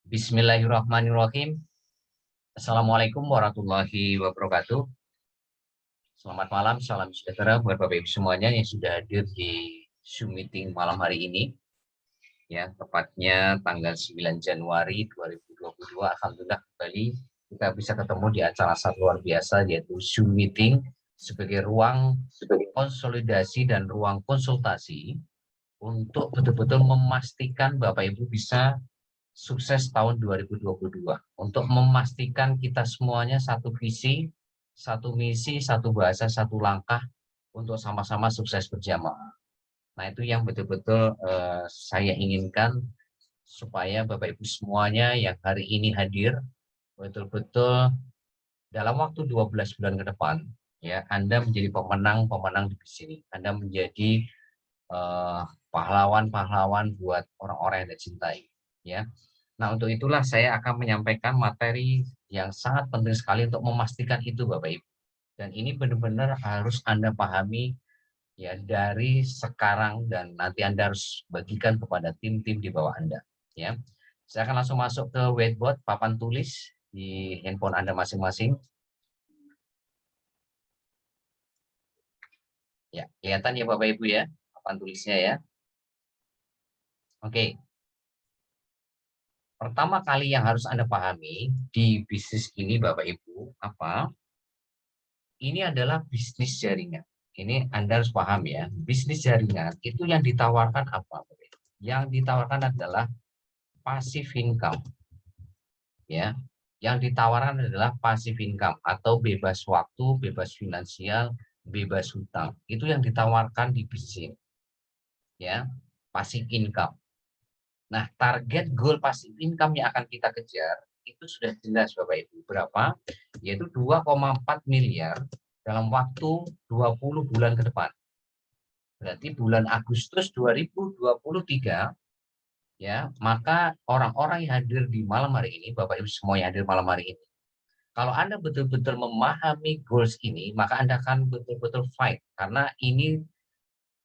Bismillahirrahmanirrahim. Assalamualaikum warahmatullahi wabarakatuh. Selamat malam, salam sejahtera buat Bapak Ibu semuanya yang sudah hadir di Zoom meeting malam hari ini. Ya, tepatnya tanggal 9 Januari 2022. Alhamdulillah kembali kita bisa ketemu di acara sangat luar biasa yaitu Zoom meeting sebagai ruang konsolidasi dan ruang konsultasi untuk betul-betul memastikan Bapak Ibu bisa sukses tahun 2022 untuk memastikan kita semuanya satu visi, satu misi, satu bahasa, satu langkah untuk sama-sama sukses berjamaah. Nah, itu yang betul-betul saya inginkan supaya Bapak Ibu semuanya yang hari ini hadir betul-betul dalam waktu 12 bulan ke depan ya Anda menjadi pemenang-pemenang di sini. Anda menjadi pahlawan-pahlawan buat orang-orang yang Anda cintai ya. Nah, untuk itulah saya akan menyampaikan materi yang sangat penting sekali untuk memastikan itu Bapak Ibu. Dan ini benar-benar harus Anda pahami ya dari sekarang dan nanti Anda harus bagikan kepada tim-tim di bawah Anda ya. Saya akan langsung masuk ke whiteboard, papan tulis di handphone Anda masing-masing. Ya, kelihatan ya Bapak Ibu ya, papan tulisnya ya. Oke. Pertama kali yang harus Anda pahami di bisnis ini Bapak Ibu, apa? Ini adalah bisnis jaringan. Ini Anda harus paham ya, bisnis jaringan itu yang ditawarkan apa? Yang ditawarkan adalah passive income. Ya, yang ditawarkan adalah passive income atau bebas waktu, bebas finansial, bebas hutang. Itu yang ditawarkan di bisnis. Ya, passive income. Nah, target goal passive income yang akan kita kejar itu sudah jelas Bapak Ibu. Berapa? Yaitu 2,4 miliar dalam waktu 20 bulan ke depan. Berarti bulan Agustus 2023 ya, maka orang-orang yang hadir di malam hari ini, Bapak Ibu semua yang hadir malam hari ini, kalau Anda betul-betul memahami goals ini, maka Anda akan betul-betul fight karena ini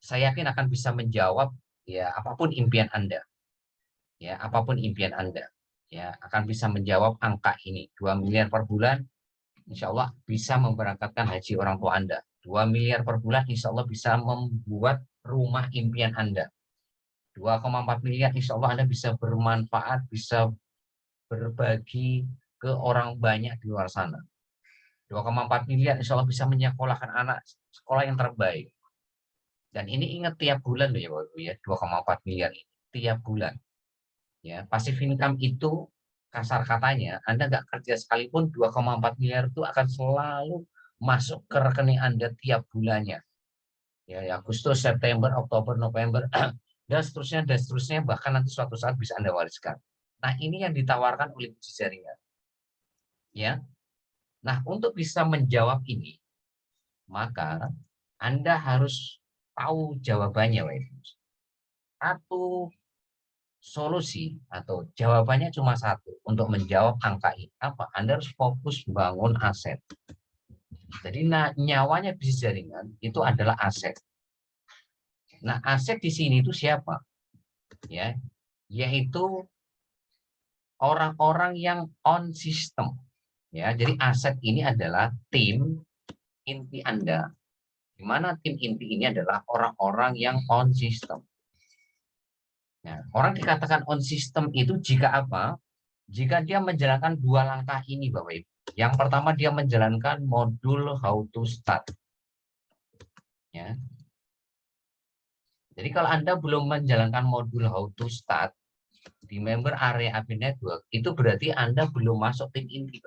saya yakin akan bisa menjawab ya apapun impian Anda. Ya, apapun impian Anda, ya akan bisa menjawab angka ini 2 miliar per bulan, insya Allah bisa memberangkatkan haji orang tua Anda. 2 miliar per bulan, insya Allah bisa membuat rumah impian Anda. 2,4 miliar, insya Allah Anda bisa bermanfaat, bisa berbagi ke orang banyak di luar sana. 2,4 miliar, insya Allah bisa menyekolahkan anak sekolah yang terbaik. Dan ini ingat tiap bulan loh ya Bapak Ibu ya, 2,4 miliar ini tiap bulan. Ya, passive income itu kasar katanya, Anda nggak kerja sekalipun 2,4 miliar itu akan selalu masuk ke rekening Anda tiap bulannya. Ya, Agustus, September, Oktober, November, dan seterusnya, bahkan nanti suatu saat bisa Anda wariskan. Nah, ini yang ditawarkan oleh bisnis jaringan. Ya. Nah, untuk bisa menjawab ini, maka Anda harus tahu jawabannya, Pak. Satu solusi atau jawabannya cuma satu untuk menjawab angka ini. Apa? Anda harus fokus bangun aset. Jadi nyawanya bisnis jaringan itu adalah aset. Nah, aset di sini itu siapa? Ya, yaitu orang-orang yang on system. Ya, jadi aset ini adalah tim inti Anda. Di mana tim inti ini adalah orang-orang yang on system. Nah, orang dikatakan on system itu jika apa? Jika dia menjalankan dua langkah ini, Bapak Ibu. Yang pertama dia menjalankan modul how to start. Ya. Jadi kalau Anda belum menjalankan modul how to start di member area API Network, itu berarti Anda belum masuk tim inti.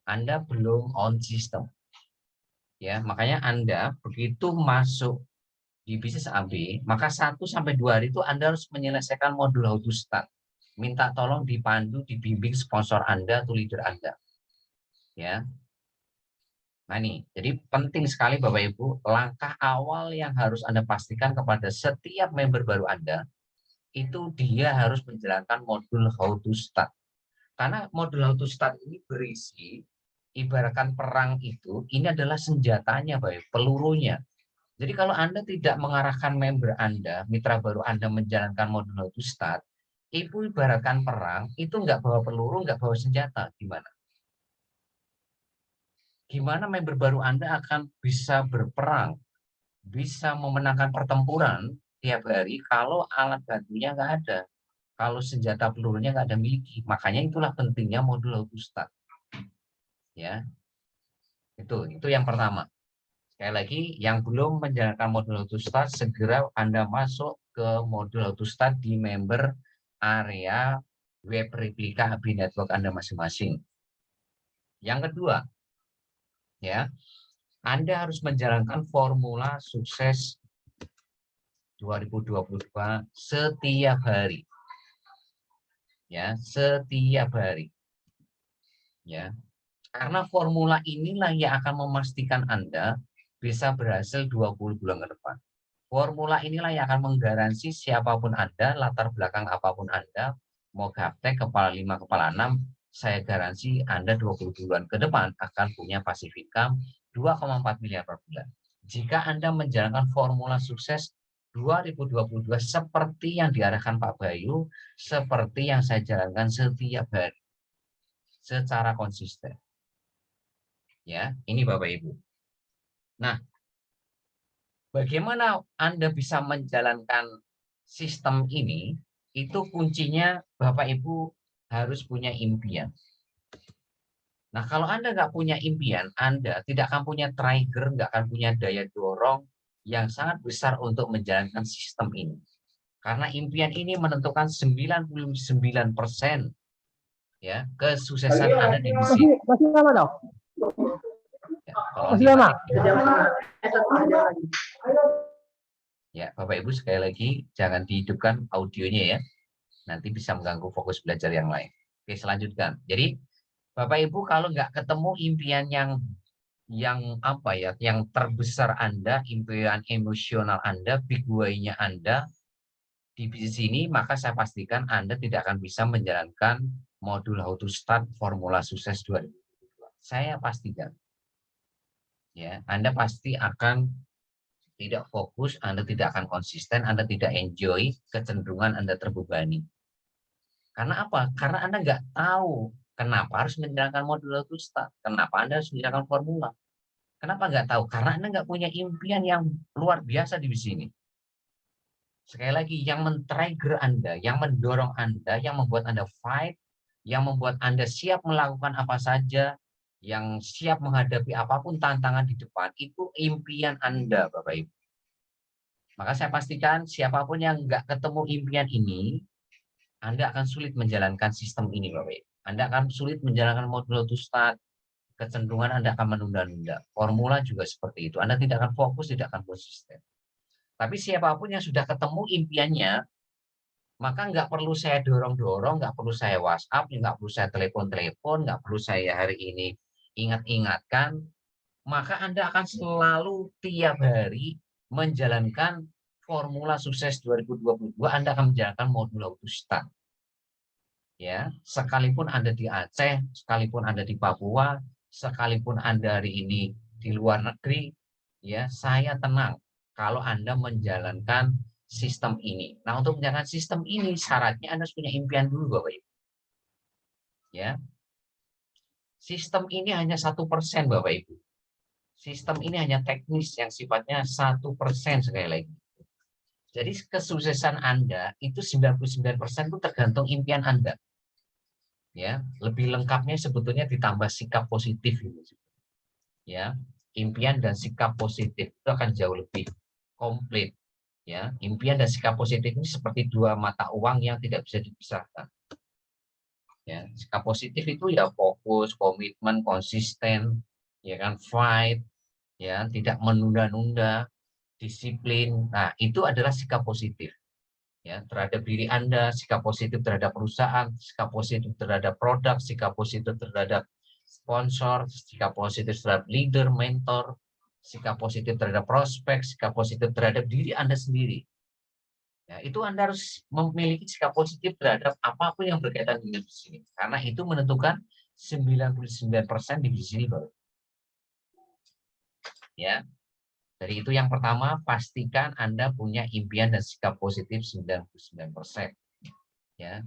Anda belum on system. Ya, makanya Anda begitu masuk di bisnis AB, maka 1-2 hari itu Anda harus menyelesaikan modul how to start. Minta tolong dipandu, dibimbing sponsor Anda atau leader Anda. Ya. Nah ini, jadi penting sekali Bapak Ibu, langkah awal yang harus Anda pastikan kepada setiap member baru Anda, itu dia harus menjalankan modul how to start. Karena modul how to start ini berisi, ibaratkan perang itu, ini adalah senjatanya Bapak Ibu, pelurunya. Jadi kalau Anda tidak mengarahkan member Anda, mitra baru Anda menjalankan modul how to start, Ibu ibaratkan perang, itu nggak bawa peluru, nggak bawa senjata. Gimana? Gimana member baru Anda akan bisa berperang, bisa memenangkan pertempuran tiap hari kalau alat bantunya nggak ada, kalau senjata pelurunya nggak ada miliki. Makanya itulah pentingnya modul autostat. Ya, itu yang pertama. Sekali lagi, yang belum menjalankan modul autostat, segera Anda masuk ke modul autostat di member area web replika ABI Network Anda masing-masing. Yang kedua, ya, Anda harus menjalankan formula sukses 2022 setiap hari. Ya, setiap hari. Ya. Karena formula inilah yang akan memastikan Anda bisa berhasil 20 bulan ke depan. Formula inilah yang akan menggaransi siapapun Anda, latar belakang apapun Anda, mau gaptek, kepala 5, kepala 6, saya garansi Anda 20 bulan ke depan akan punya passive income 2,4 miliar per bulan. Jika Anda menjalankan formula sukses 2022 seperti yang diarahkan Pak Bayu, seperti yang saya jalankan setiap hari, secara konsisten. Ya, ini Bapak Ibu. Nah, bagaimana Anda bisa menjalankan sistem ini? Itu kuncinya Bapak Ibu harus punya impian. Nah, kalau Anda nggak punya impian, Anda tidak akan punya trigger, nggak akan punya daya dorong yang sangat besar untuk menjalankan sistem ini. Karena impian ini menentukan 99% ya kesuksesan Anda di bisnis. Masih lama dong? Ya, tolong Masih lama? Ya, Bapak Ibu sekali lagi jangan dihidupkan audionya ya. Nanti bisa mengganggu fokus belajar yang lain. Oke, selanjutkan. Jadi Bapak Ibu kalau nggak ketemu impian yang apa ya, yang terbesar Anda, impian emosional Anda, big why-nya Anda di bisnis ini, maka saya pastikan Anda tidak akan bisa menjalankan modul How to Start Formula Sukses 2022. Saya pastikan. Ya, Anda pasti akan tidak fokus, Anda tidak akan konsisten, Anda tidak enjoy, kecenderungan Anda terbebani. Karena apa? Karena Anda nggak tahu kenapa harus menjalankan modul autostat, kenapa Anda harus menjalankan formula. Kenapa nggak tahu? Karena Anda nggak punya impian yang luar biasa di sini. Sekali lagi, yang men-trigger Anda, yang mendorong Anda, yang membuat Anda fight, yang membuat Anda siap melakukan apa saja, yang siap menghadapi apapun tantangan di depan, itu impian Anda, Bapak Ibu. Maka saya pastikan siapapun yang nggak ketemu impian ini, Anda akan sulit menjalankan sistem ini, Bapak Ibu. Anda akan sulit menjalankan modul autostat, kecenderungan Anda akan menunda-nunda. Formula juga seperti itu. Anda tidak akan fokus, tidak akan konsisten. Tapi siapapun yang sudah ketemu impiannya, maka nggak perlu saya dorong-dorong, nggak perlu saya WhatsApp, nggak perlu saya telepon-telepon, nggak perlu saya hari ini ingat-ingatkan, maka Anda akan selalu tiap hari menjalankan formula sukses 2022, Anda akan menjalankan modul autostat. Ya, sekalipun Anda di Aceh, sekalipun Anda di Papua, sekalipun Anda hari ini di luar negeri, ya, saya tenang kalau Anda menjalankan sistem ini. Nah, untuk menjalankan sistem ini syaratnya Anda harus punya impian dulu, Bapak Ibu. Ya. Sistem ini hanya 1%, Bapak Ibu. Sistem ini hanya teknis yang sifatnya 1% sekali lagi. Jadi kesuksesan Anda itu 99% itu tergantung impian Anda. Ya, lebih lengkapnya sebetulnya ditambah sikap positif ini. Ya, impian dan sikap positif itu akan jauh lebih komplit. Ya, impian dan sikap positif ini seperti dua mata uang yang tidak bisa dipisahkan. Ya, sikap positif itu ya fokus, komitmen, konsisten, ya kan, fight, ya, tidak menunda-nunda, disiplin. Nah, itu adalah sikap positif. Ya, terhadap diri Anda, sikap positif terhadap perusahaan, sikap positif terhadap produk, sikap positif terhadap sponsor, sikap positif terhadap leader, mentor, sikap positif terhadap prospek, sikap positif terhadap diri Anda sendiri. Ya, itu Anda harus memiliki sikap positif terhadap apapun yang berkaitan dengan bisnis ini. Karena itu menentukan 99% di bisnis ini, Bapak. Ya. Dari itu yang pertama, pastikan Anda punya impian dan sikap positif 99%. Ya,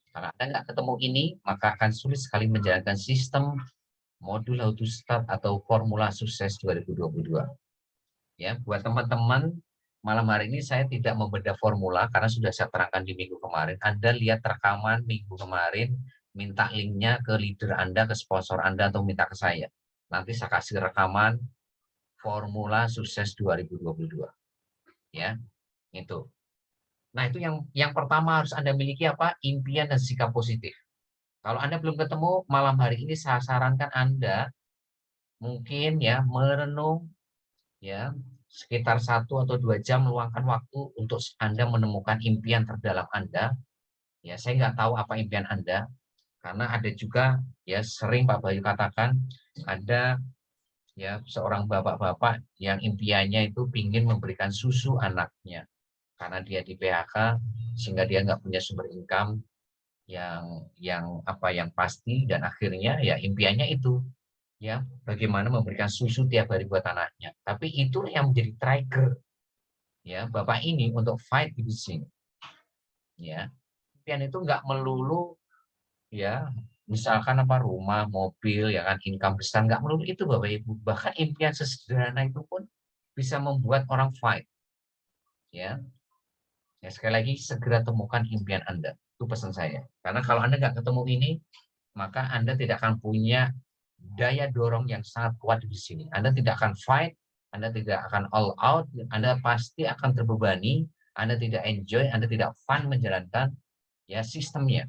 kalau Anda nggak ketemu ini, maka akan sulit sekali menjalankan sistem modul How to Start atau formula sukses 2022. Ya, buat teman-teman, malam hari ini saya tidak membedah formula karena sudah saya terangkan di minggu kemarin. Anda lihat rekaman minggu kemarin, minta linknya ke leader Anda, ke sponsor Anda, atau minta ke saya. Nanti saya kasih rekaman formula sukses 2022. Ya, itu. Nah, itu yang pertama harus Anda miliki apa? Impian dan sikap positif. Kalau Anda belum ketemu, malam hari ini saya sarankan Anda mungkin ya merenung ya sekitar 1 atau 2 jam meluangkan waktu untuk Anda menemukan impian terdalam Anda. Ya, saya nggak tahu apa impian Anda, karena ada juga ya sering Pak Bayu katakan ada ya seorang bapak-bapak yang impiannya itu ingin memberikan susu anaknya karena dia di PHK sehingga dia nggak punya sumber income yang pasti, dan akhirnya ya impiannya itu ya bagaimana memberikan susu tiap hari buat anaknya. Tapi itu yang menjadi trigger ya bapak ini untuk fight di sini. Ya, impian itu nggak melulu ya misalkan apa rumah, mobil, ya kan income besar, nggak melulu itu Bapak Ibu. Bahkan impian sesederhana itu pun bisa membuat orang fight. Ya, ya sekali lagi segera temukan impian Anda. Itu pesan saya. Karena kalau Anda nggak ketemu ini, maka Anda tidak akan punya daya dorong yang sangat kuat di sini. Anda tidak akan fight, Anda tidak akan all out, Anda pasti akan terbebani, Anda tidak enjoy, Anda tidak fun menjalankan ya sistemnya.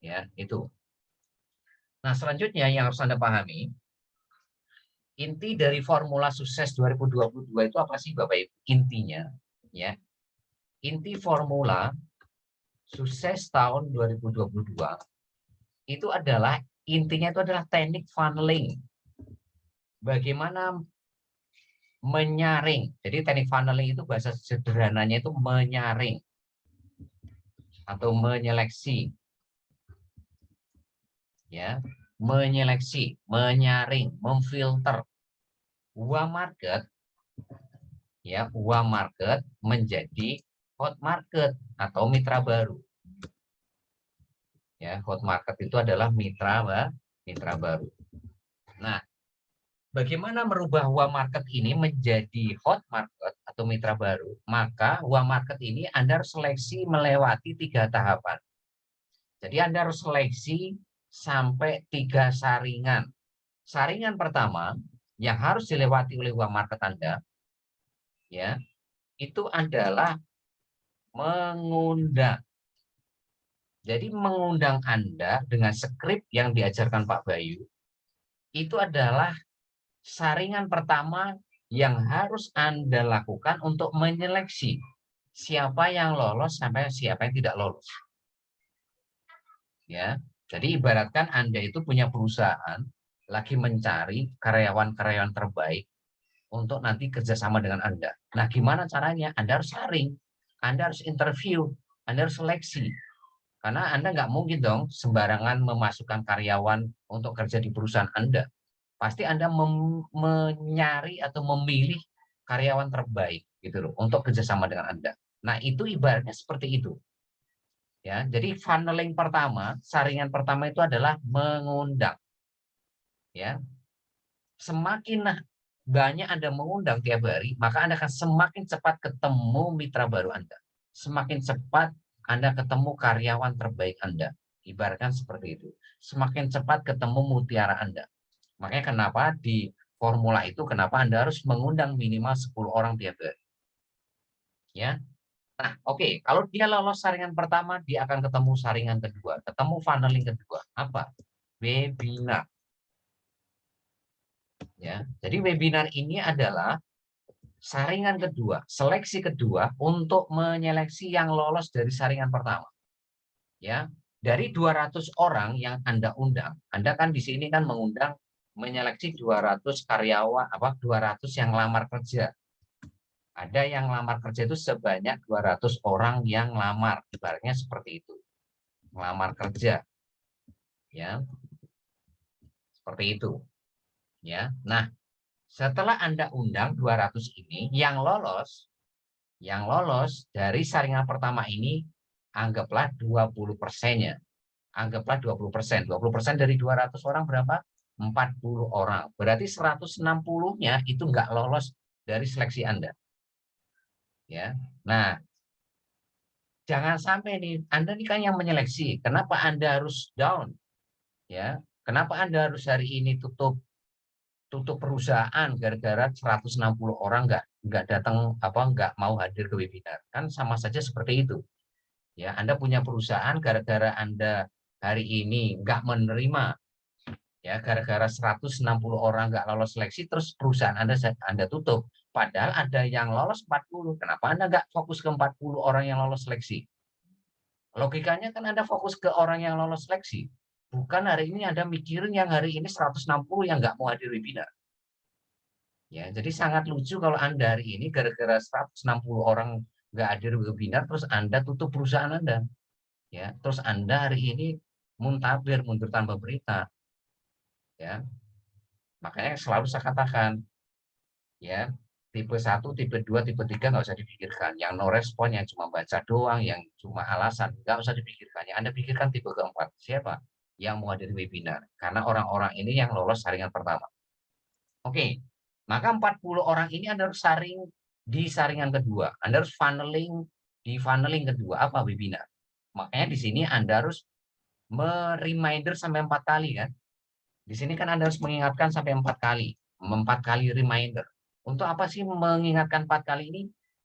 Ya, itu. Nah, selanjutnya yang harus Anda pahami, inti dari formula sukses 2022 itu apa sih Bapak Ibu? Intinya ya. Inti formula sukses tahun 2022 itu adalah intinya itu adalah teknik funneling. Bagaimana menyaring. Jadi teknik funneling itu bahasa sederhananya itu menyaring atau menyeleksi. Ya, menyeleksi, menyaring, memfilter uang market ya, uang market menjadi hot market atau mitra baru. Ya, hot market itu adalah mitra baru. Nah, bagaimana merubah uang market ini menjadi hot market atau mitra baru? Maka uang market ini Anda harus seleksi melewati 3 tahapan. Jadi Anda harus seleksi sampai 3 saringan. Saringan pertama yang harus dilewati oleh uang market Anda, ya, itu adalah mengundang. Jadi mengundang Anda dengan skrip yang diajarkan Pak Bayu, itu adalah saringan pertama yang harus Anda lakukan untuk menyeleksi siapa yang lolos sampai siapa yang tidak lolos. Ya, jadi ibaratkan Anda itu punya perusahaan lagi mencari karyawan-karyawan terbaik untuk nanti kerjasama dengan Anda. Nah, gimana caranya? Anda harus saring, Anda harus interview, Anda harus seleksi. Karena Anda nggak mungkin dong sembarangan memasukkan karyawan untuk kerja di perusahaan Anda. Pasti Anda menyari atau memilih karyawan terbaik gitu loh untuk kerjasama dengan Anda. Nah, itu ibaratnya seperti itu. Ya, jadi funneling pertama, saringan pertama itu adalah mengundang. Ya, semakin banyak Anda mengundang tiap hari, maka Anda akan semakin cepat ketemu mitra baru Anda. Semakin cepat Anda ketemu karyawan terbaik Anda. Ibaratkan seperti itu. Semakin cepat ketemu mutiara Anda. Makanya kenapa di formula itu, kenapa Anda harus mengundang minimal 10 orang tiap hari. Ya. Nah, oke. Kalau dia lolos saringan pertama, dia akan ketemu saringan kedua. Ketemu funneling kedua. Apa? Webinar. Ya, jadi webinar ini adalah saringan kedua, seleksi kedua untuk menyeleksi yang lolos dari saringan pertama. Ya, dari 200 orang yang Anda undang, Anda kan di sini kan mengundang menyeleksi 200 karyawan 200 yang lamar kerja. Ada yang lamar kerja itu sebanyak 200 orang yang lamar, ibaratnya seperti itu. Lamar kerja. Ya. Seperti itu. Ya. Nah, setelah Anda undang 200 ini, yang lolos dari saringan pertama ini Anggaplah 20%-nya. Anggaplah 20%. 20% dari 200 orang berapa? 40 orang. Berarti 160-nya itu nggak lolos dari seleksi Anda. Ya. Nah, jangan sampai nih, Anda ini kan yang menyeleksi. Kenapa Anda harus down? Ya. Kenapa Anda harus hari ini tutup perusahaan gara-gara 160 orang nggak datang nggak mau hadir ke webinar? Kan sama saja seperti itu. Ya, Anda punya perusahaan gara-gara Anda hari ini nggak menerima, ya gara-gara 160 orang nggak lolos seleksi, terus perusahaan Anda tutup. Padahal ada yang lolos 40. Kenapa Anda nggak fokus ke 40 orang yang lolos seleksi? Logikanya kan Anda fokus ke orang yang lolos seleksi. Bukan hari ini Anda mikirin yang hari ini 160 yang nggak mau hadir webinar. Ya, jadi sangat lucu kalau Anda hari ini gara-gara 160 orang nggak hadir webinar, terus Anda tutup perusahaan Anda. Ya, terus Anda hari ini muntabir, mundur tanpa berita. Ya, makanya selalu saya katakan, ya, tipe 1, tipe 2, tipe 3 nggak usah dipikirkan. Yang no respon, yang cuma baca doang, yang cuma alasan, nggak usah dipikirkan. Yang Anda pikirkan tipe keempat. Siapa? Yang mau hadir webinar. Karena orang-orang ini yang lolos saringan pertama. Oke, maka 40 orang ini Anda harus saring di saringan kedua. Anda harus funneling di funneling kedua. Apa webinar? Makanya di sini Anda harus reminder sampai 4 kali kan. Di sini kan Anda harus mengingatkan sampai 4 kali. 4 kali reminder. Untuk apa sih mengingatkan 4 kali ini?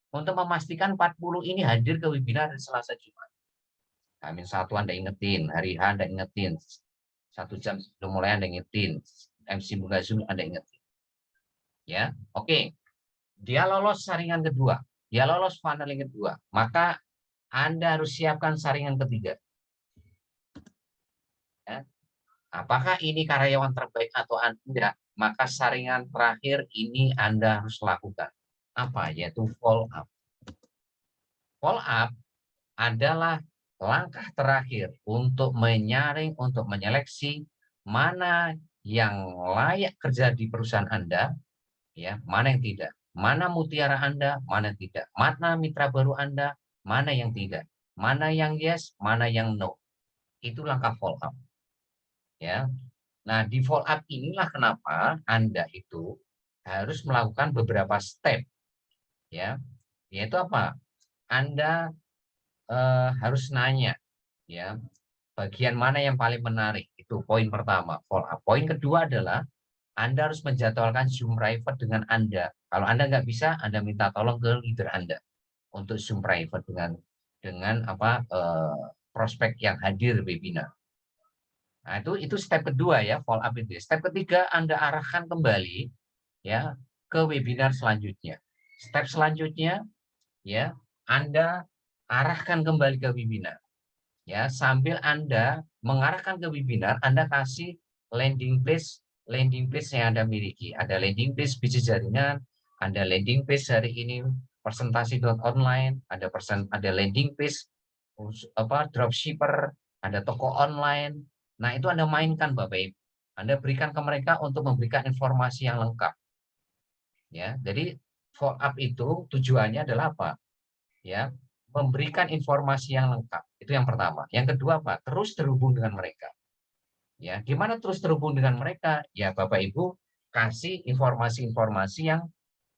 Untuk memastikan 40 ini hadir ke webinar hari Selasa Jumat. Hamin 1 Anda ingetin, hari H Anda ingetin. 1 jam sebelum mulai Anda ingetin. MC buka Zoom Anda ingetin. Ya, oke. Dia lolos saringan kedua. Dia lolos funneling kedua. Maka Anda harus siapkan saringan ketiga. Ya. Apakah ini karyawan terbaik atau tidak? Maka saringan terakhir ini Anda harus lakukan. Apa? Yaitu follow up. Follow up adalah langkah terakhir untuk menyaring, untuk menyeleksi mana yang layak kerja di perusahaan Anda, ya, mana yang tidak. Mana mutiara Anda, mana yang tidak. Mana mitra baru Anda, mana yang tidak. Mana yang yes, mana yang no. Itu langkah follow up. Ya. Nah, di follow up inilah kenapa Anda itu harus melakukan beberapa step, ya, yaitu apa? Anda harus nanya, ya, bagian mana yang paling menarik. Itu poin pertama, follow up. Poin kedua adalah Anda harus menjadwalkan Zoom private dengan Anda. Kalau Anda nggak bisa, Anda minta tolong ke leader Anda untuk Zoom private dengan prospek yang hadir webinar. Nah, itu step kedua ya, follow up itu. Step ketiga, Anda arahkan kembali ya ke webinar selanjutnya. Step selanjutnya ya, Anda arahkan kembali ke webinar. Ya, sambil Anda mengarahkan ke webinar, Anda kasih landing page yang Anda miliki. Ada landing page bisnis jaringan, ada landing page hari ini presentasi.online, ada landing page dropshipper, ada toko online. Nah, itu Anda mainkan Bapak Ibu. Anda berikan ke mereka untuk memberikan informasi yang lengkap. Ya, jadi follow up itu tujuannya adalah apa? Ya, memberikan informasi yang lengkap. Itu yang pertama. Yang kedua apa? Terus terhubung dengan mereka. Ya, gimana terus terhubung dengan mereka? Ya, Bapak Ibu kasih informasi-informasi yang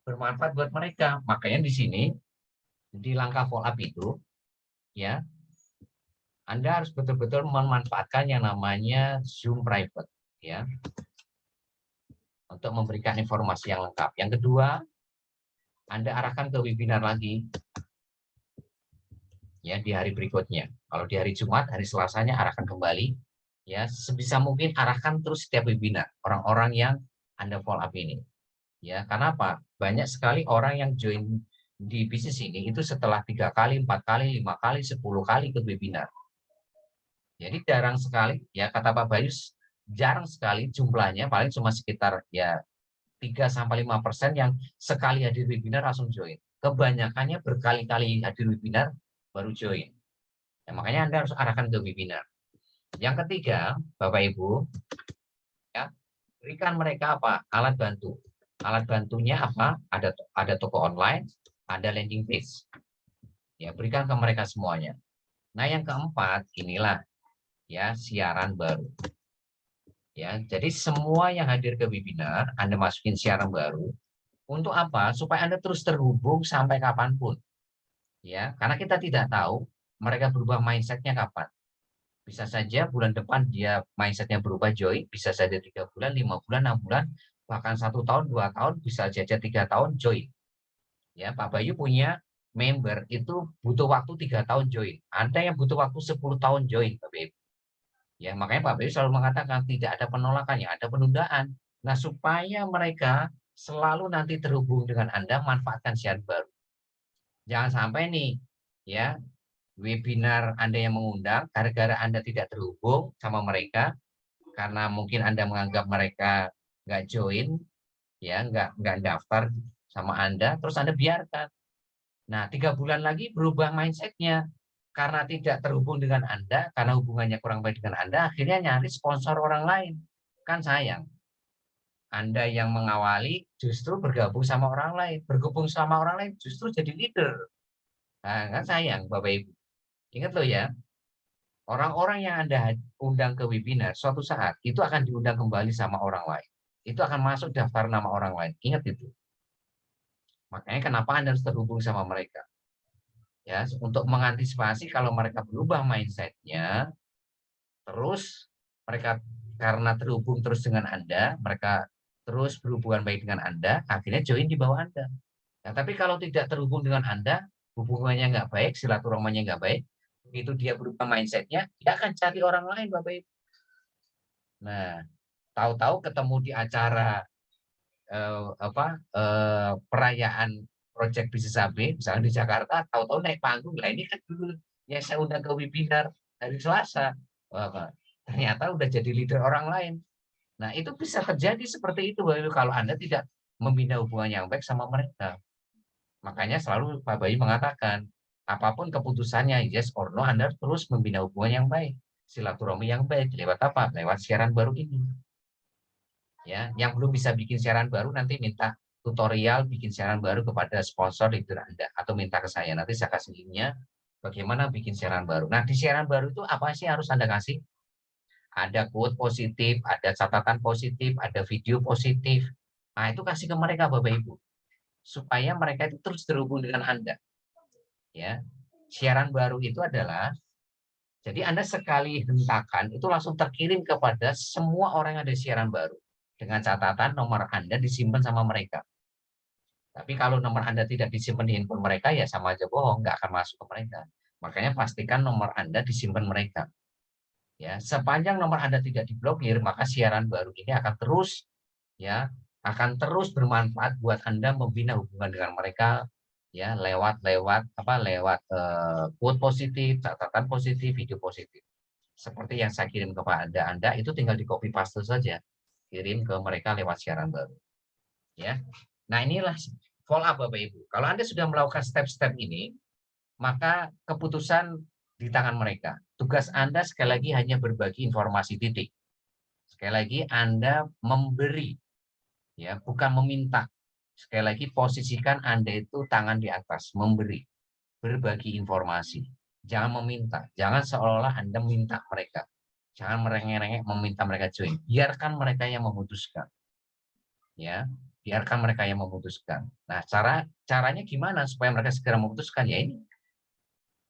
bermanfaat buat mereka. Makanya di sini di langkah follow up itu ya, Anda harus betul-betul memanfaatkan yang namanya Zoom private ya. Untuk memberikan informasi yang lengkap. Yang kedua, Anda arahkan ke webinar lagi ya di hari berikutnya. Kalau di hari Jumat, hari Selasanya arahkan kembali ya, sebisa mungkin arahkan terus setiap webinar orang-orang yang Anda follow up ini. Ya, karena apa? Banyak sekali orang yang join di bisnis ini itu setelah 3 kali, 4 kali, 5 kali, 10 kali ikut webinar. Jadi jarang sekali, ya kata Pak Bayus, jarang sekali jumlahnya, paling cuma sekitar ya 3-5% yang sekali hadir webinar langsung join. Kebanyakannya berkali-kali hadir webinar baru join. Ya, makanya Anda harus arahkan ke webinar. Yang ketiga, Bapak Ibu, ya, berikan mereka apa? Alat bantu. Alat bantunya apa? Ada toko online, ada landing page. Ya, berikan ke mereka semuanya. Nah, yang keempat, inilah ya siaran baru. Ya, jadi semua yang hadir ke webinar, Anda masukin siaran baru. Untuk apa? Supaya Anda terus terhubung sampai kapanpun. Ya, karena kita tidak tahu mereka berubah mindsetnya kapan. Bisa saja bulan depan dia mindsetnya berubah join, bisa saja 3 bulan, 5 bulan, 6 bulan, bahkan 1 tahun, 2 tahun, bisa saja 3 tahun join. Ya, Pak Bayu punya member itu butuh waktu 3 tahun join. Ada yang butuh waktu 10 tahun join, Pak Bayu. Ya, makanya Pak Bayu selalu mengatakan tidak ada penolakan, ya ada penundaan. Nah, supaya mereka selalu nanti terhubung dengan Anda, manfaatkan siaran baru. Jangan sampai nih, ya, webinar Anda yang mengundang, gara-gara Anda tidak terhubung sama mereka, karena mungkin Anda menganggap mereka nggak join, ya, nggak daftar sama Anda, terus Anda biarkan. Nah, 3 bulan lagi berubah mindsetnya. Karena tidak terhubung dengan Anda, karena hubungannya kurang baik dengan Anda, akhirnya nyari sponsor orang lain. Kan sayang. Anda yang mengawali justru bergabung sama orang lain. Bergabung sama orang lain justru jadi leader. Nah, kan sayang, Bapak Ibu. Ingat loh ya, orang-orang yang Anda undang ke webinar, suatu saat itu akan diundang kembali sama orang lain. Itu akan masuk daftar nama orang lain. Ingat itu. Makanya kenapa Anda harus terhubung sama mereka. Ya, untuk mengantisipasi kalau mereka berubah mindset-nya, terus mereka karena terhubung terus dengan Anda, mereka terus berhubungan baik dengan Anda, akhirnya join di bawah Anda. Nah, tapi kalau tidak terhubung dengan Anda, hubungannya nggak baik, silaturahminya nggak baik, begitu dia berubah mindset-nya, dia akan cari orang lain, Bapak Ibu. Nah, tahu-tahu ketemu di acara perayaan Project Bisnis AB, misalnya di Jakarta, tahu-tahu naik panggung. Lah ini kan dulu yang saya undang ke webinar hari Selasa. Wah, ternyata udah jadi leader orang lain. Nah, itu bisa terjadi seperti itu Bapak Ibu, kalau Anda tidak membina hubungan yang baik sama mereka. Makanya selalu Pak Bayu mengatakan, apapun keputusannya, yes or no, Anda terus membina hubungan yang baik. Silaturahmi yang baik. Lewat apa? Lewat siaran baru ini. Ya, yang belum bisa bikin siaran baru nanti minta tutorial bikin siaran baru kepada sponsor leader Anda atau minta ke saya, nanti saya kasih linknya bagaimana bikin siaran baru. Nah, di siaran baru itu apa sih harus Anda kasih? Ada quote positif, ada catatan positif, ada video positif. Nah, itu kasih ke mereka Bapak Ibu supaya mereka itu terus terhubung dengan Anda. Ya, siaran baru itu adalah jadi Anda sekali hentakan itu langsung terkirim kepada semua orang yang ada siaran baru. Dengan catatan nomor Anda disimpan sama mereka. Tapi kalau nomor Anda tidak disimpan di handphone mereka, ya sama aja bohong, nggak akan masuk ke mereka. Makanya pastikan nomor Anda disimpan mereka. Ya, sepanjang nomor Anda tidak diblokir, maka siaran baru ini akan terus ya akan terus bermanfaat buat Anda membina hubungan dengan mereka ya lewat quote positif, catatan positif, video positif. Seperti yang saya kirim kepada Anda itu tinggal di copy paste saja, kirim ke mereka lewat siaran baru. Ya. Nah, inilah follow up Bapak Ibu. Kalau Anda sudah melakukan step-step ini, maka keputusan di tangan mereka. Tugas Anda sekali lagi hanya berbagi informasi titik. Sekali lagi Anda memberi, ya, bukan meminta. Sekali lagi posisikan Anda itu tangan di atas, memberi, berbagi informasi. Jangan meminta, jangan seolah-olah Anda minta mereka. Jangan merengek-rengek meminta mereka join. Biarkan mereka yang memutuskan. Ya, biarkan mereka yang memutuskan. Nah, caranya gimana supaya mereka segera memutuskan? Ya ini,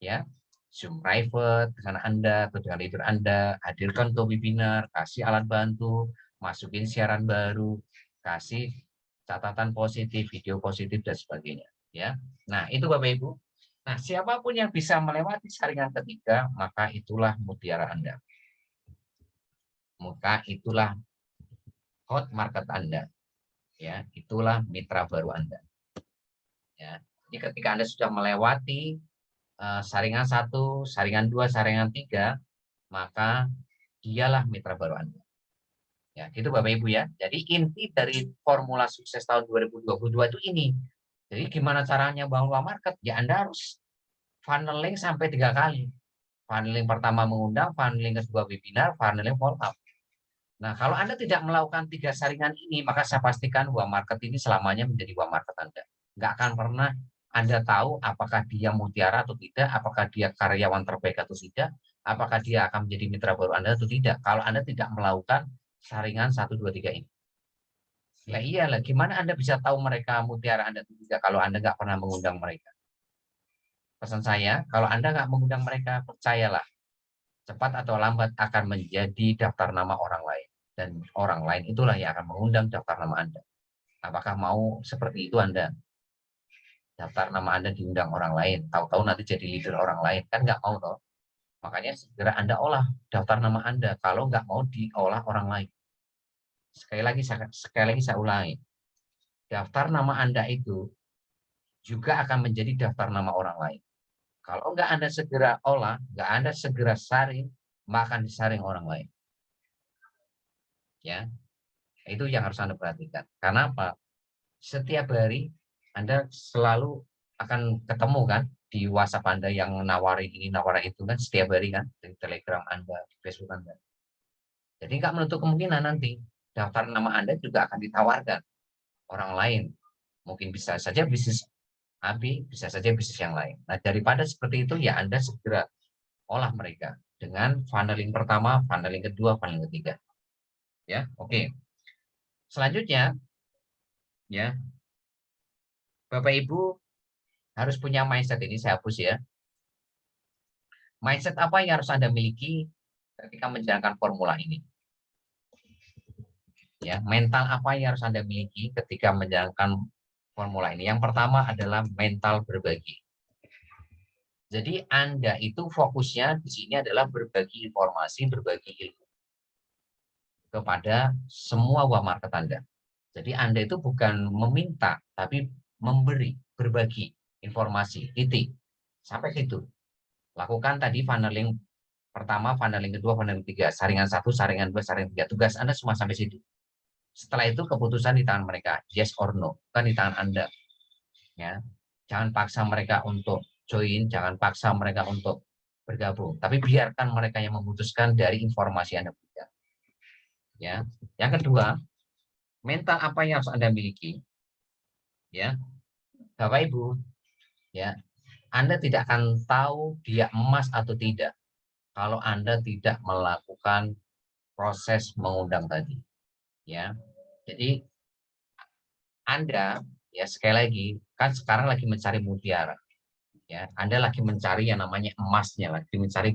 ya, Zoom private dengan Anda atau dengan leader Anda, hadirkan ke webinar, kasih alat bantu, masukin siaran baru, kasih catatan positif, video positif dan sebagainya. Ya, nah itu Bapak Ibu. Nah, siapapun yang bisa melewati saringan ketiga, maka itulah mutiara Anda. Maka itulah hot market Anda. Ya, itulah mitra baru Anda. Ya, jadi ketika Anda sudah melewati saringan 1, saringan 2, saringan 3, maka dialah mitra baru Anda. Ya, itu Bapak Ibu ya. Jadi inti dari formula sukses tahun 2022 itu ini. Jadi gimana caranya bangun market? Ya Anda harus funneling sampai 3 kali. Funneling pertama mengundang, funneling kedua webinar, funneling follow up. Nah, kalau Anda tidak melakukan 3 saringan ini, maka saya pastikan bahwa market ini selamanya menjadi buah market Anda. Nggak akan pernah Anda tahu apakah dia mutiara atau tidak, apakah dia karyawan terbaik atau tidak, apakah dia akan menjadi mitra baru Anda atau tidak, kalau Anda tidak melakukan saringan 1, 2, 3 ini. Ya iyalah, gimana Anda bisa tahu mereka mutiara Anda atau tidak kalau Anda nggak pernah mengundang mereka? Pesan saya, kalau Anda nggak mengundang mereka, percayalah, cepat atau lambat akan menjadi daftar nama orang lain. Dan orang lain itulah yang akan mengundang daftar nama Anda. Apakah mau seperti itu Anda? Daftar nama Anda diundang orang lain, tahu-tahu nanti jadi leader orang lain, kan nggak mau toh. Makanya segera Anda olah daftar nama Anda, kalau nggak mau diolah orang lain. Sekali lagi saya ulangi, daftar nama Anda itu juga akan menjadi daftar nama orang lain. Kalau nggak Anda segera olah, nggak Anda segera saring, maka akan disaring orang lain. Ya, itu yang harus Anda perhatikan. Karena apa? Setiap hari Anda selalu akan ketemu kan di WhatsApp Anda yang nawarin ini, nawarin itu kan setiap hari kan, di Telegram Anda, di Facebook Anda. Jadi nggak menutup kemungkinan nanti daftar nama Anda juga akan ditawarkan orang lain. Mungkin bisa saja bisnis AB, bisa saja bisnis yang lain. Nah, daripada seperti itu ya Anda segera olah mereka dengan funneling pertama, funneling kedua, funneling ketiga. Ya, oke. Selanjutnya, ya, Bapak Ibu harus punya mindset ini, saya hapus ya. Mindset apa yang harus Anda miliki ketika menjalankan formula ini? Ya, mental apa yang harus Anda miliki ketika menjalankan formula ini? Yang pertama adalah mental berbagi. Jadi Anda itu fokusnya di sini adalah berbagi informasi, berbagi ilmu kepada semua market Anda. Jadi Anda itu bukan meminta, tapi memberi, berbagi informasi, titik. Sampai situ. Lakukan tadi funneling pertama, funneling kedua, funneling ketiga. Saringan 1, saringan 2, saringan 3. Tugas Anda semua sampai situ. Setelah itu keputusan di tangan mereka. Yes or no. Bukan di tangan Anda. Ya. Jangan paksa mereka untuk join, jangan paksa mereka untuk bergabung. Tapi biarkan mereka yang memutuskan dari informasi Anda berikan. Ya. Yang kedua, mental apa yang harus Anda miliki? Ya. Bapak Ibu, ya. Anda tidak akan tahu dia emas atau tidak kalau Anda tidak melakukan proses mengundang tadi. Ya. Jadi Anda ya sekali lagi kan sekarang lagi mencari mutiara. Ya, Anda lagi mencari yang namanya emasnya, lagi mencari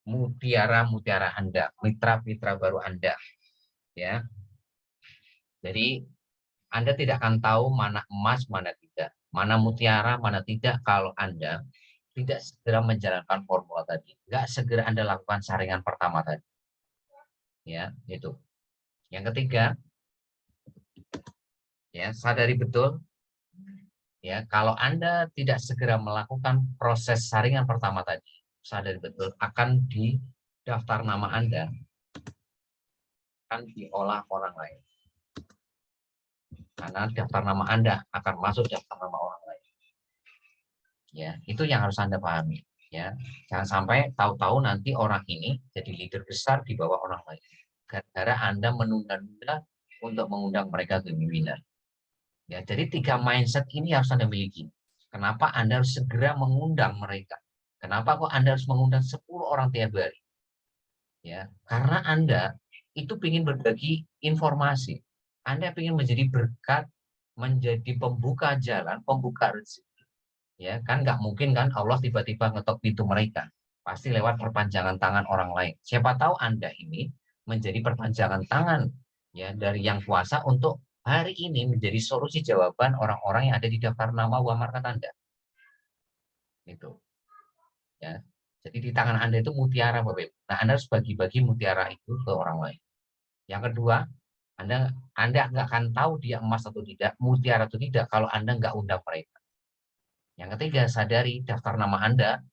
mutiara-mutiara Anda, mitra-mitra baru Anda. Ya. Jadi Anda tidak akan tahu mana emas, mana tidak, mana mutiara, mana tidak kalau Anda tidak segera menjalankan formula tadi. Nggak segera Anda lakukan saringan pertama tadi. Ya, itu. Yang ketiga, ya, sadari betul ya, kalau Anda tidak segera melakukan proses saringan pertama tadi, sadari betul akan di daftar nama Anda akan diolah orang lain. Karena daftar nama Anda akan masuk daftar nama orang lain. Ya, itu yang harus Anda pahami. Ya, jangan sampai tahu-tahu nanti orang ini jadi leader besar di bawah orang lain. Gara-gara Anda menunda-nunda untuk mengundang mereka ke webinar. Ya, jadi 3 mindset ini harus Anda miliki. Kenapa Anda harus segera mengundang mereka? Kenapa kok Anda harus mengundang 10 orang tiap hari? Ya, karena Anda itu ingin berbagi informasi. Anda ingin menjadi berkat, menjadi pembuka jalan, pembuka rezeki. Ya, kan nggak mungkin kan Allah tiba-tiba ngetok pintu mereka. Pasti lewat perpanjangan tangan orang lain. Siapa tahu Anda ini menjadi perpanjangan tangan ya dari yang kuasa untuk hari ini menjadi solusi jawaban orang-orang yang ada di daftar nama uang market Anda. Itu. Ya. Jadi di tangan Anda itu mutiara, Bapak Ibu. Nah, Anda harus bagi-bagi mutiara itu ke orang lain. Yang kedua, Anda nggak akan tahu dia emas atau tidak, mutiara atau tidak, kalau Anda nggak undang mereka. Yang ketiga, sadari daftar nama Anda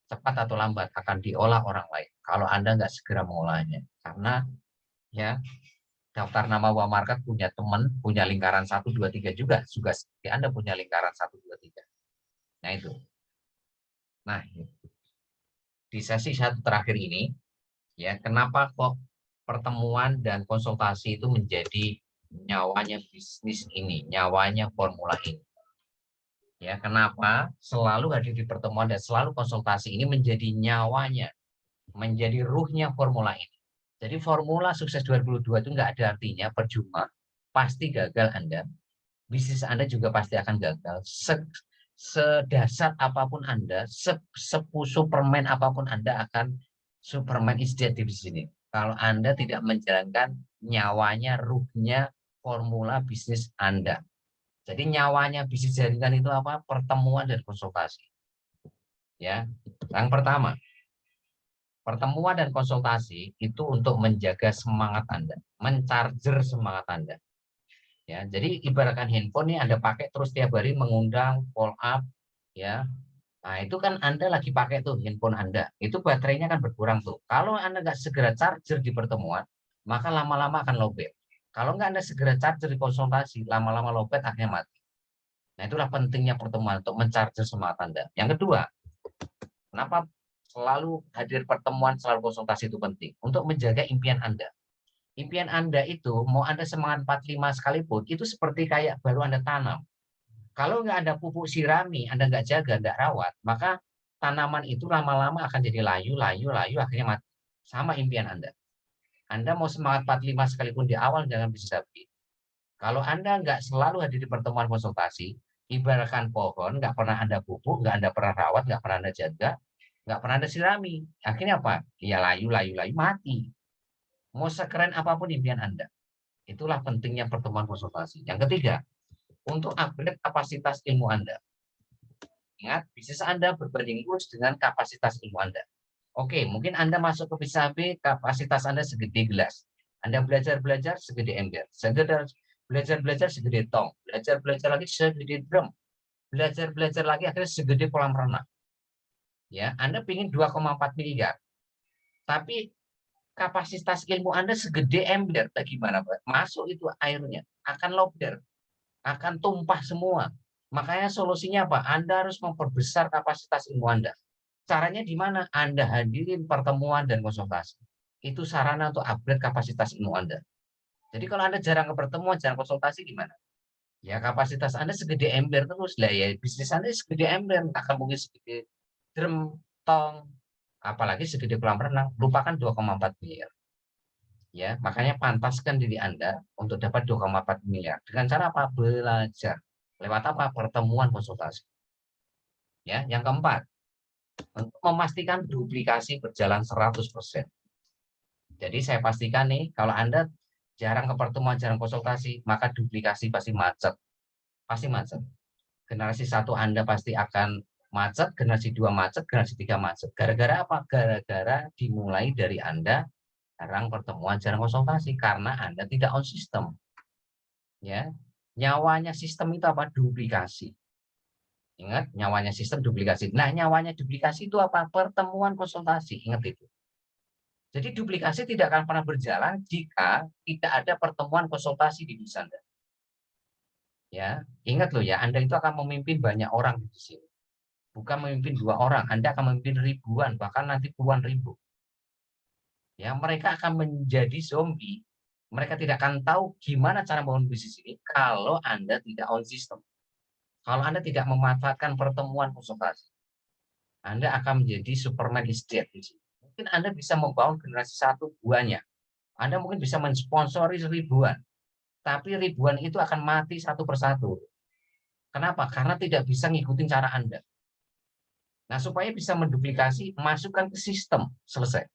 cepat atau lambat akan diolah orang lain kalau Anda nggak segera mengolahnya. Karena ya daftar nama uang market punya teman, punya lingkaran 1, 2, 3 juga seperti Anda punya lingkaran 1, 2, 3. Nah itu. Nah, di sesi 1 terakhir ini, ya kenapa kok pertemuan dan konsultasi itu menjadi nyawanya bisnis ini, nyawanya formula ini. Ya, kenapa selalu hadir di pertemuan dan selalu konsultasi ini menjadi nyawanya, menjadi ruhnya formula ini. Jadi formula sukses 2002 itu nggak ada artinya, percuma, pasti gagal Anda. Bisnis Anda juga pasti akan gagal. Sedasar apapun Anda, Superman apapun Anda akan Superman is dead di sini. Kalau Anda tidak menjalankan nyawanya, ruhnya formula bisnis Anda. Jadi nyawanya bisnis jaringan itu apa? Pertemuan dan konsultasi. Ya, yang pertama, pertemuan dan konsultasi itu untuk menjaga semangat Anda, mencharger semangat Anda. Ya, jadi ibaratkan handphone nih Anda pakai terus tiap hari mengundang, call up, ya. Nah, itu kan Anda lagi pakai tuh handphone Anda. Itu baterainya kan berkurang tuh. Kalau Anda nggak segera charger di pertemuan, maka lama-lama akan lowbat. Kalau nggak Anda segera charger di konsultasi, lama-lama lowbat akhirnya mati. Nah, itulah pentingnya pertemuan untuk mencharger semangat Anda. Yang kedua, kenapa selalu hadir pertemuan, selalu konsultasi itu penting? Untuk menjaga impian Anda. Impian Anda itu, mau Anda semangat 45 sekalipun, itu seperti kayak baru Anda tanam. Kalau nggak ada pupuk sirami, Anda nggak jaga, nggak rawat, maka tanaman itu lama-lama akan jadi layu, layu, layu, akhirnya mati. Sama impian Anda. Anda mau semangat 45 sekalipun di awal, jangan bisa habis. Kalau Anda nggak selalu hadir di pertemuan konsultasi, ibaratkan pohon, nggak pernah Anda pupuk, nggak Anda pernah rawat, nggak pernah Anda jaga, nggak pernah Anda sirami. Akhirnya apa? Ya layu, layu, layu, mati. Mau sekeren apapun impian Anda. Itulah pentingnya pertemuan konsultasi. Yang ketiga, untuk upgrade kapasitas ilmu Anda. Ingat, bisnis Anda berbanding lurus dengan kapasitas ilmu Anda. Oke, mungkin Anda masuk ke PISAB, kapasitas Anda segede gelas. Anda belajar-belajar segede ember. Belajar-belajar segede tong. Belajar-belajar lagi segede drum. Belajar-belajar lagi akhirnya segede kolam renang. Ya, Anda ingin 2,4 miliar. Tapi kapasitas ilmu Anda segede ember. Bagaimana, Pak? Masuk itu airnya. Akan lobder. Akan tumpah semua. Makanya solusinya apa? Anda harus memperbesar kapasitas ilmu Anda. Caranya di mana? Anda hadirin pertemuan dan konsultasi. Itu sarana untuk upgrade kapasitas ilmu Anda. Jadi kalau Anda jarang ke pertemuan, jarang konsultasi gimana? Ya kapasitas Anda segede ember terus lah ya. Bisnis Anda segede ember, akan mungkin segede drum, tong, apalagi segede kolam renang. Lupakan 2,4 miliar. Ya, makanya pantaskan diri Anda untuk dapat 2,4 miliar. Dengan cara apa? Belajar. Lewat apa? Pertemuan konsultasi. Ya, yang keempat, untuk memastikan duplikasi berjalan 100%. Jadi saya pastikan nih, kalau Anda jarang ke pertemuan, jarang konsultasi, maka duplikasi pasti macet. Pasti macet. Generasi satu Anda pasti akan macet, generasi dua macet, generasi tiga macet. Gara-gara apa? Gara-gara dimulai dari Anda jarang pertemuan, jarang konsultasi, karena Anda tidak on system. Ya, nyawanya sistem itu apa? Duplikasi. Ingat, nyawanya sistem duplikasi. Nah, nyawanya duplikasi itu apa? Pertemuan konsultasi. Ingat itu. Jadi duplikasi tidak akan pernah berjalan jika tidak ada pertemuan konsultasi di bisnis Anda. Ya, ingat loh ya, Anda itu akan memimpin banyak orang di sini. Bukan memimpin 2 orang, Anda akan memimpin ribuan, bahkan nanti puluhan ribu. Ya, mereka akan menjadi zombie. Mereka tidak akan tahu gimana cara membangun bisnis ini kalau Anda tidak on system. Kalau Anda tidak memanfaatkan pertemuan konsultasi, Anda akan menjadi Superman is dead di sini. Mungkin Anda bisa membangun generasi satu buahnya. Anda mungkin bisa mensponsori ribuan, tapi ribuan itu akan mati satu persatu. Kenapa? Karena tidak bisa ngikutin cara Anda. Nah, supaya bisa menduplikasi, masukkan ke sistem, selesai.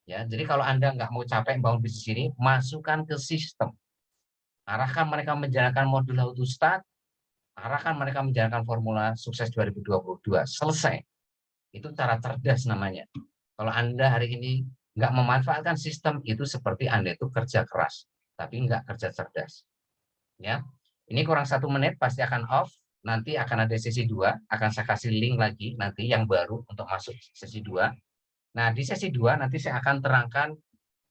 Ya, jadi kalau Anda nggak mau capek bangun bisnis ini, masukkan ke sistem. Arahkan mereka menjalankan modul how to start, arahkan mereka menjalankan formula sukses 2022. Selesai. Itu cara cerdas namanya. Kalau Anda hari ini nggak memanfaatkan sistem, itu seperti Anda itu kerja keras, tapi nggak kerja cerdas. Ya, ini kurang 1 menit pasti akan off. Nanti akan ada sesi 2, akan saya kasih link lagi nanti yang baru untuk masuk sesi 2. Nah, di sesi 2 nanti saya akan terangkan